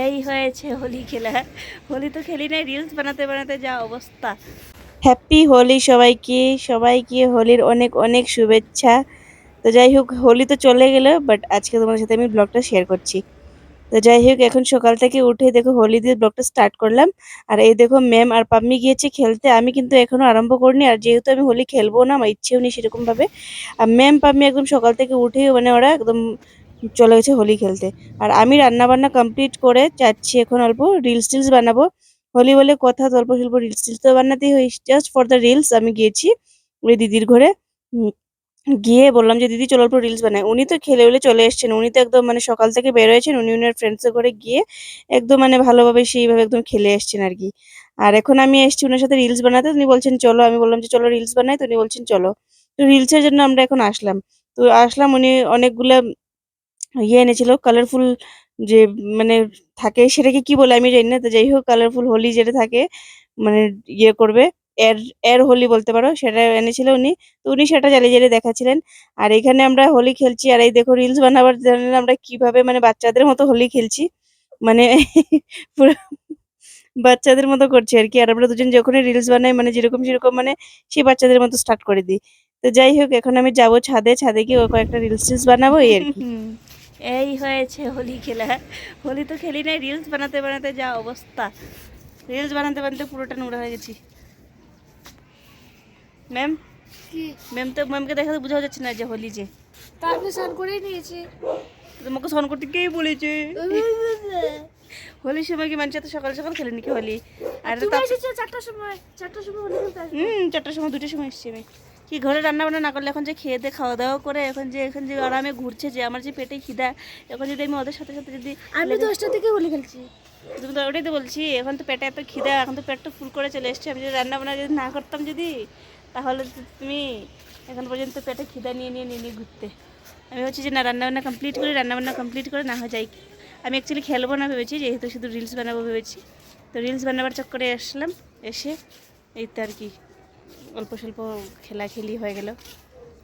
এই হয়েছে হোলি খেলা। হোলি তো খেলি নাই, রিলস বানাতে বানাতে যা অবস্থা। হ্যাপি হোলি সবাইকে। সবাইকে হোলির অনেক অনেক শুভেচ্ছা। তো যাই হোক, হোলি তো চলে গেল, বাট আজকে তোমাদের সাথে আমি ব্লগটা শেয়ার করছি। তো যাই হোক, এখন সকাল থেকে উঠে দেখো হোলি দিয়ে ব্লগটা স্টার্ট করলাম। আর এই দেখো ম্যাম আর পাম্মি গিয়েছে খেলতে, আমি কিন্তু এখনো আরম্ভ করিনি। আর যেহেতু আমি হোলি খেলবো না, আমার ইচ্ছেও নেই সেরকম ভাবে। আর ম্যাম পাম্মি একদম সকাল থেকে উঠে মানে ওরা একদম চলে গেছে হোলি খেলতে। আর আমি রান্না বান্না কমপ্লিট করে যাচ্ছি এখন অল্প রিলস টিলস বানাবো। হোলি বলে কথা, তো অল্প স্বল্প রিলস টিলস তো বানাতেই হয়, জাস্ট ফর দ্য রিলস আমি গিয়েছি ওই দিদির ঘরে। গিয়ে বললাম যে দিদি চলো অল্প রিলস বানাই। উনি তো খেলে উলে চলে এসেছেন, উনি তো একদম মানে সকাল থেকে বের হয়েছেন, উনি উনার ফ্রেন্ডসের ঘরে গিয়ে একদম মানে ভালোভাবে সেইভাবে একদম খেলে এসেছেন আর কি। আর এখন আমি এসেছি ওনার সাথে রিলস বানাতে, উনি বলছেন চলো, আমি বললাম যে চলো রিলস বানাই, তো উনি বলছেন চলো। তো রিলসের জন্য আমরা এখন আসলাম। তো আসলাম, উনি অনেকগুলা এনেছিল কালারফুল, যে মানে থাকে সেটাকে কি বলে আমি জানি না, তো যাই হোক কালারফুল হোলি যেটা থাকে, মানে করবে, এর এর হোলি বলতে পারো, সেটা এনেছিল উনি। তো উনি সেটা জ্বালিয়ে জ্বালিয়ে দেখাচ্ছিলেন। আর এখানে আমরা হোলি খেলছি, আর এই দেখো রিলস বানাবার জন্য আমরা কিভাবে মানে বাচ্চাদের মতো হোলি খেলছি, মানে পুরো বাচ্চাদের মতো করছি আর কি। আর আমরা দুজন যখনই রিলস বানাই মানে যেরকম সেরকম মানে সেই বাচ্চাদের মতো স্টার্ট করে দিই। তো যাই হোক, এখন আমি যাবো ছাদে, ছাদে গিয়ে ও কয়েকটা রিলস টিলস বানাবো এই আর কি। এই হয়েছে হোলি খেলা। হোলি তো খেলি নাই, রিলস বানাতে বানাতে যা অবস্থা। রিলস বানাতে বানাতে পুরোটা নোংরা হয়ে গেছি। ম্যাম, ম্যামকে দেখা তো বোঝা যাচ্ছে না যে হোলি যে। তারপরে স্নান করেই নিয়েছি। তোমাকে স্নান করতে কে বলেছে? হোলির সময় কি মানুষ এত সকাল সকাল খেলে নাকি হোলি? আর তুমি তারপর এসেছো 4টার সময়, 4টার সময় হোলি খেলতে আসবো। 4টার সময় 2টার সময় এসছি আমি। কি ঘরে রান্না বান্না না করলে এখন যে খেয়ে দিয়ে খাওয়া দাওয়া করে এখন যে আরামে ঘুরছে, যে আমার যে পেটে খিদা, এখন যদি আমি ওদের সাথে সাথে যদি আমি 10টা থেকে হোলি খেলছি। তুমি তো ওটাই তো বলছি, এখন তো পেটে এত খিদা, এখন তো পেটটা ফুল করে চলে এসছে। আমি যদি রান্না বান্না যদি না করতাম যদি, তাহলে তো তুমি এখন পর্যন্ত পেটে খিদা নিয়ে ঘুরতে। আমি ভাবছি যে না, রান্নাবান্না কমপ্লিট করি, রান্নাবান্না কমপ্লিট করে না হয় যাই। আমি অ্যাকচুয়ালি খেলবো না ভেবেছি, যেহেতু শুধু রিলস বানাবো ভেবেছি। তো রিলস বানাবার চক্করে আসলাম, এসে এই তো আর কি অল্প স্বল্প খেলাখেলি হয়ে গেল।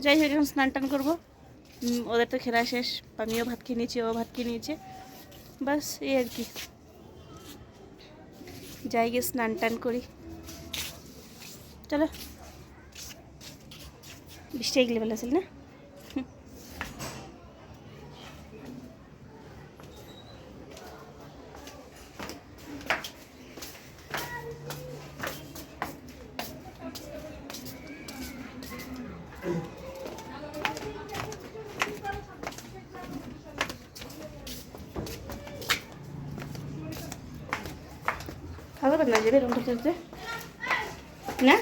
যাই হোক, এখন স্নান টান করবো। ওদের তো খেলা শেষ, আমিও ভাত খেয়ে নিয়েছি, ও ভাত খেয়ে নিয়েছে, বাস এই আর কি। যাই গিয়ে স্নান টান করি, চলো। বৃষ্টি এগুলো বেলা ছিল না। খাওয়া দাবার না যাবে রুম করতে না।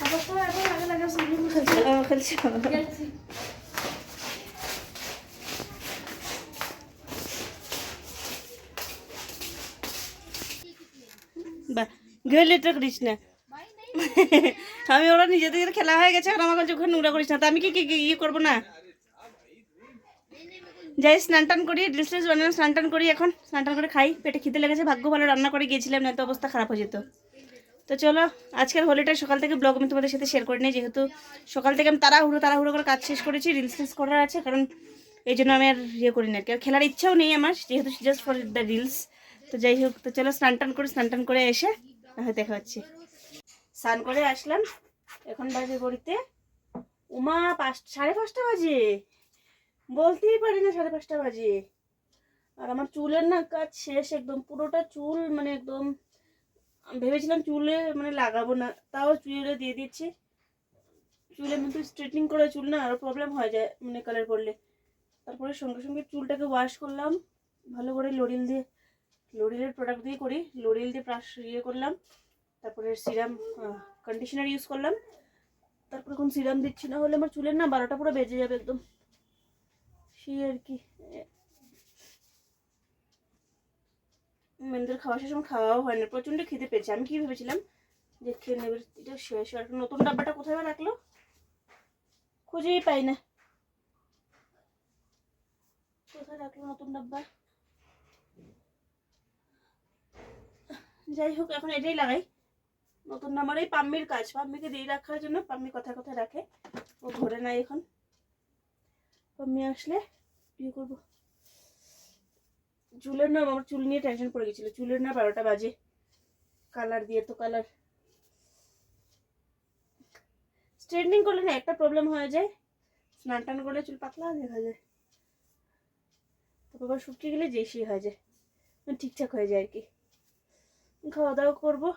আবার তো এখন আগে লাগা সুইমিং খেলছি। খেলছি। খেলছি। বা গেলে তো করিস না। আমি ওরা নিজেদের খেলা হয়ে গেছে, আর আমাকে যখন নোংরা করিস না, তো আমি কি ইয়ে করবো না? যাই স্নান টান করি, রিলস টিলস বানানো, স্নান টান করি, এখন স্নান টান করে খাই, পেটে খিদে লেগেছে। ভাগ্য ভালো রান্না করে গিয়েছিলাম, না তো অবস্থা খারাপ হয়ে যেত। তো চলো, আজকের হোলিটা সকাল থেকে ব্লগ আমি তোমাদের সাথে শেয়ার করে নিই, যেহেতু সকাল থেকে আমি তাড়াহুড়ো করে কাজ শেষ করেছি, রিলস টিলস করার আছে, কারণ এই জন্য আমি আর ইয়ে করি না আর কি। আর খেলার ইচ্ছাও নেই আমার, যেহেতু জাস্ট ফর দ্য রিলস। তো যাই হোক, তো চলো স্নান টান করে, স্নান টান করে এসে হয়তো দেখা হচ্ছে। স্নান করে আসলাম, এখন বাজে ঘড়িতে উমা 5:30 বাজে, বলতেই পারি না 5:30 বাজে। আর আমার চুলের না কাজ শেষ, একদম পুরোটা চুল মানে একদম, ভেবেছিলাম চুলে মানে লাগাবো না, তাও চুলে দিয়ে দিচ্ছি। চুলে কিন্তু স্ট্রেটনিং করে চুল না আরও প্রবলেম হয়ে যায় মানে কালার করলে। তারপরে সঙ্গে সঙ্গে চুলটাকে ওয়াশ করলাম ভালো করে, লোরিলের প্রোডাক্ট দিয়ে করি, লোরিল দিয়ে ব্রাশ করলাম, তারপরে সিরাম কন্ডিশনার ইউজ করলাম, তারপরে এখন সিরাম দিচ্ছি, না হলে আমার চুলের না 12টা পুরো বেজে যাবে একদম, সেই আর কি। মেয়েদের খাওয়া শেষ, খাওয়াও হয় না, প্রচণ্ড খেতে পেয়েছে। আমি কি ভেবেছিলাম যে খেয়ে নেবে, এটা শেষ। আর নতুন ডাব্বাটা কোথায় রাখলো, খুঁজেই পাই না, কোথায় রাখলো নতুন ডাব্বা। যাই হোক, এখন এটাই লাগাই, নতুন নাম্বার এই পাম্মির কাজ, পাম্মিকে দিয়ে রাখার জন্য, পাম্মি কথা কথা রাখে, ও ঘরে নাই এখন। পাম্মি আসলে বিয়ে করবো। চুলের না, আমার চুল নিয়ে টেনশন পড়ে গেছিল, চুলের না 12টা বাজে, কালার দিয়ে তো কালার স্ট্রেটনিং করলে না একটা প্রবলেম হয়ে যায়, স্নান টান করলে চুল পাতলা দেখা যায়, তারপর আবার শুকিয়ে গেলে যেই হয়ে যায়, ঠিকঠাক হয়ে যায় আর কি। খাওয়া দাওয়া করবো,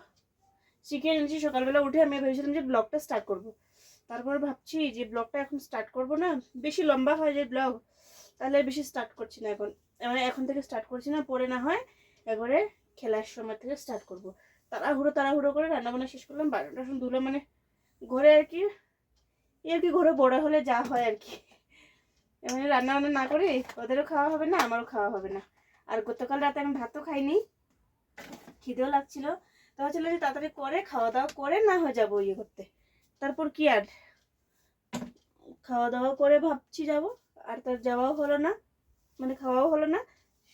শিখে এনেছি। সকালবেলা উঠে আমি ভেবেছিলাম যে ব্লগটা স্টার্ট করব, তারপর ভাবছি যে ব্লগটা এখন স্টার্ট করব না, বেশি লম্বা হয়ে যায় ব্লগ, তাহলে বেশি স্টার্ট করছি না এখন, মানে এখন থেকে স্টার্ট করছি না, পরে না হয় একবারে খেলার সময় থেকে স্টার্ট করব। তাড়াহুড়ো করে রান্নাবান্না শেষ করলাম, 12টা ধুলো, মানে ঘরে আর কি, ঘরে বড় হলে যা হয় আর কি, মানে রান্নাবান্না না করে ওদেরও খাওয়া হবে না, আমারও খাওয়া হবে না। আর গতকাল রাতে আমি ভাতও খাইনি, খিদেও লাগছিল, তো ভাবছিলাম যে তাড়াতাড়ি করে খাওয়া দাওয়া করে না হয়ে যাবো ইয়ে করতে, তারপর কি আর খাওয়া দাওয়া করে ভাবছি যাব, আর তার যাওয়াও হলো না, মানে খাওয়াও হলো না।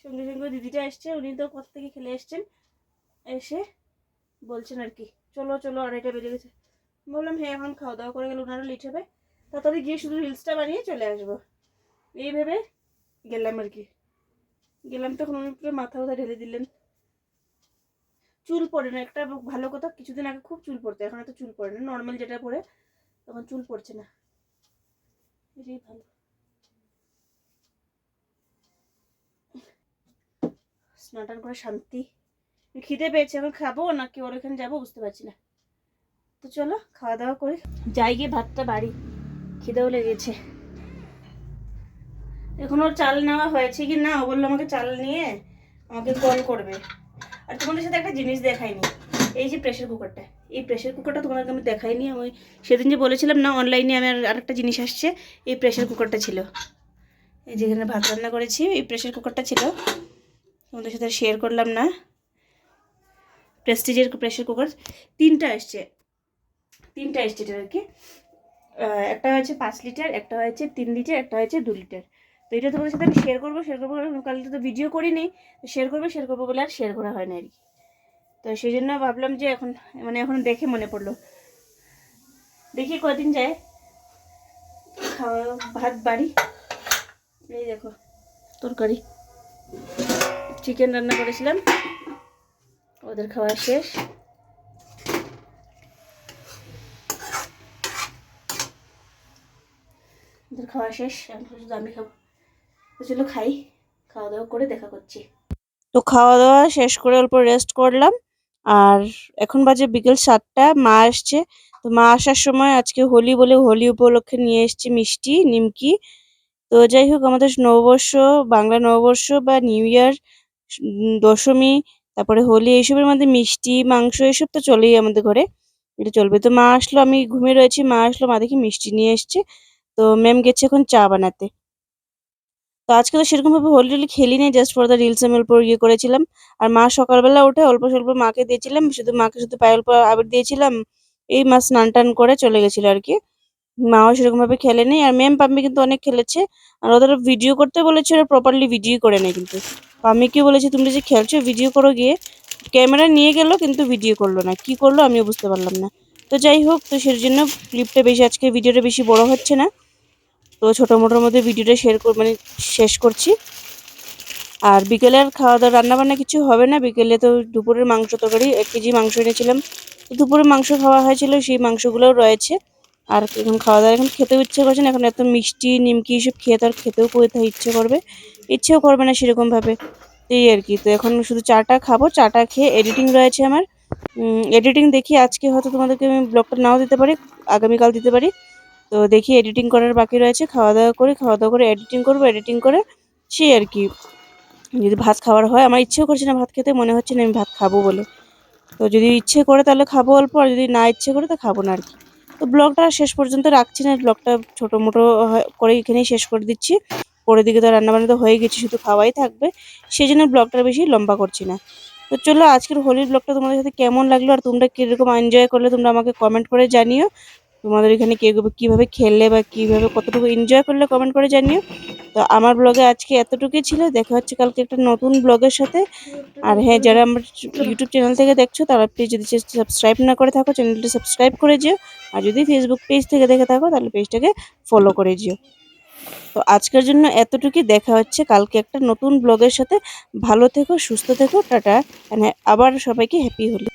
সঙ্গে সঙ্গে দিদিটা এসছে, উনি তো কোথা থেকে খেলে এসছেন, এসে বলছেন আর কি চলো চলো, 2:30 বেজে গেছে। বললাম হ্যাঁ, এখন খাওয়া দাওয়া করে গেলে ওনারও লেট হবে, তাড়াতাড়ি গিয়ে শুধু রিলসটা বানিয়ে চলে আসবো, এই ভেবে গেলাম আর কি। গেলাম তখন উনি পুরো মাথা ঢেলে দিলেন, চুল পড়ে না, একটা ভালো কথা, কিছুদিন আগে খুব চুল পড়তো, এখন এত চুল পড়ে না, নর্মাল যেটা পড়ে তখন চুল পড়ছে না, এটাই ভালো। স্নান করে শান্তি, খিদে পেয়েছে, এখন খাবো নাকি ওর এখানে যাবো বুঝতে পারছি না। তো চলো খাওয়া দাওয়া করে যাই, গিয়ে ভাতটা বাড়ি, খিদেও লেগেছে। এখন ওর চাল নেওয়া হয়েছে কি না, ও বললো আমাকে চাল নিয়ে আমাকে কল করবে। আর তোমাদের সাথে একটা জিনিস দেখাইনি, এই যে প্রেশার কুকারটা, এই প্রেশার কুকারটা তোমাদেরকে আমি দেখাইনি। আমি সেদিন যে বলেছিলাম না অনলাইনে আমি আরেকটা জিনিস আসছে, এই প্রেশার কুকারটা ছিল, এই যেখানে ভাত রান্না করেছি এই প্রেশার কুকারটা ছিল, তোমাদের সাথে শেয়ার করলাম না। প্রেস্টিজের প্রেশার কুকার তিনটা এসছে এটা আর কি, একটা হয়েছে 5 লিটার, একটা হয়েছে 3 লিটার, একটা হয়েছে 2 লিটার। তো এটা তোমাদের সাথে আমি শেয়ার করবো কালকে তো ভিডিও করিনি, শেয়ার করবো বলে আর শেয়ার করা হয় না আর কি। তো সেই জন্য ভাবলাম যে এখন, মানে এখন দেখে মনে পড়লো, দেখি কদিন যায় খাওয়া ভাত বাড়ি। এই দেখো তরকারি, চিকেন রান্না করেছিলাম, ওদের খাওয়া শেষ, ওদের খাওয়া শেষ, এখন শুধু আমি খাবো। তো চলো খাই, খাওয়া দাওয়া করে দেখা করছি। তো খাওয়া দাওয়া শেষ করে অল্প রেস্ট করলাম, আর এখন বাজে বিকেল 7টা। মা আসছে, তো মা আসার সময় আজকে হোলি বলে হোলি উপলক্ষে নিয়ে এসেছি মিষ্টি নিমকি। তো যাই হোক, আমাদের নববর্ষ, বাংলা নববর্ষ বা নিউ ইয়ার, দশমী, তারপরে হোলি, এইসবের মধ্যে মিষ্টি মাংস এসব তো চলেই আমাদের ঘরে, এটা চলবে। তো মা আসলো, আমি ঘুমিয়ে রয়েছি, মা আসলো, মা দেখি মিষ্টি নিয়ে এসছে। তো ম্যাম গেছে এখন চা বানাতে। তো আজকে তো সেরকম ভাবে হোলি টোলি খেলিনি, জাস্ট ফর দ্য রিলস আমি অল্প ইয়ে করেছিলাম। আর মা সকালবেলা উঠে অল্প স্বল্প মাকে দিয়েছিলাম, মাকে শুধু পায়ে অল্প আবির দিয়েছিলাম, এই মা স্নান টান করে চলে গেছিল আর কি। মাও সেরকম ভাবে খেলেনি, আর ম্যাম পাম্মি কিন্তু অনেক খেলেছে, আর ওদের ভিডিও করতে বলেছে, ওরা প্রপারলি ভিডিও করে নেয়। কিন্তু পাম্মিকে বলেছে তুমি যে খেলছো ভিডিও করো গিয়ে, ক্যামেরা নিয়ে গেল কিন্তু ভিডিও করলো না, কি করলো আমিও বুঝতে পারলাম না। তো যাই হোক, তো সেই জন্য ক্লিপটা বেশি, আজকে ভিডিওটা বেশি বড় হচ্ছে না, তো ছোটো মোটোর মধ্যে ভিডিওটা মানে শেষ করছি। আর বিকেলে আর খাওয়া দাওয়া রান্নাবান্না কিছু হবে না, বিকেলে তো দুপুরের মাংস তরকারি 1 কেজি মাংস এনেছিলাম, তো দুপুরে মাংস খাওয়া হয়েছিল, সেই মাংসগুলোও রয়েছে। আর এখন খাওয়া দাওয়া, এখন খেতেও ইচ্ছে করছে না, এখন এত মিষ্টি নিমকি সব খেয়ে তো আর খেতেও কোথায় ইচ্ছেও করবে না সেরকমভাবে, এই আর কি। তো এখন শুধু চাটা খাবো, চাটা খেয়ে এডিটিং রয়েছে আমার, এডিটিং দেখি আজকে হয়তো তোমাদেরকে আমি ব্লগটা নাও দিতে পারি, আগামীকাল দিতে পারি। তো দেখি এডিটিং করার বাকি রয়েছে, খাওয়া দাওয়া করে এডিটিং করে সেই আর কি। যদি ভাত খাওয়ার হয়, আমার ইচ্ছেও করছে না ভাত খেতে, মনে হচ্ছে না আমি ভাত খাবো বলে। তো যদি ইচ্ছে করে তাহলে খাবো অল্প, আর যদি না ইচ্ছে করে তো খাবো না আর কি। তো ব্লগটা শেষ পর্যন্ত রাখছি না, ব্লগটা ছোটো মোটো করে এখানেই শেষ করে দিচ্ছি। পরের দিকে তো রান্নাবান্না তো হয়ে গেছে, শুধু খাওয়াই থাকবে, সেই জন্য ব্লগটা বেশি লম্বা করছি না। তো চলো, আজকের হোলির ব্লগটা তোমাদের সাথে কেমন লাগলো, আর তোমরা কীরকম এনজয় করলে তোমরা আমাকে কমেন্ট করে জানিও। তোমাদের এখানে কে কীভাবে খেললে বা কীভাবে কতটুকু এনজয় করলে কমেন্ট করে জানিও। তো আমার ব্লগে আজকে এতটুকুই ছিল, দেখা হচ্ছে কালকে একটা নতুন ব্লগের সাথে। আর হ্যাঁ, যারা আমার ইউটিউব চ্যানেল থেকে দেখছো তারা প্লিজ যদি সাবস্ক্রাইব না করে থাকো চ্যানেলটি সাবস্ক্রাইব করে যেও, আর যদি ফেসবুক পেজ থেকে দেখে থাকো তাহলে পেজটাকে ফলো করে যেও। তো আজকের জন্য এতটুকুই, দেখা হচ্ছে কালকে একটা নতুন ব্লগের সাথে। ভালো থেকো, সুস্থ থেকো, টাটা। হ্যাঁ, আবার সবাইকে হ্যাপি হোলি।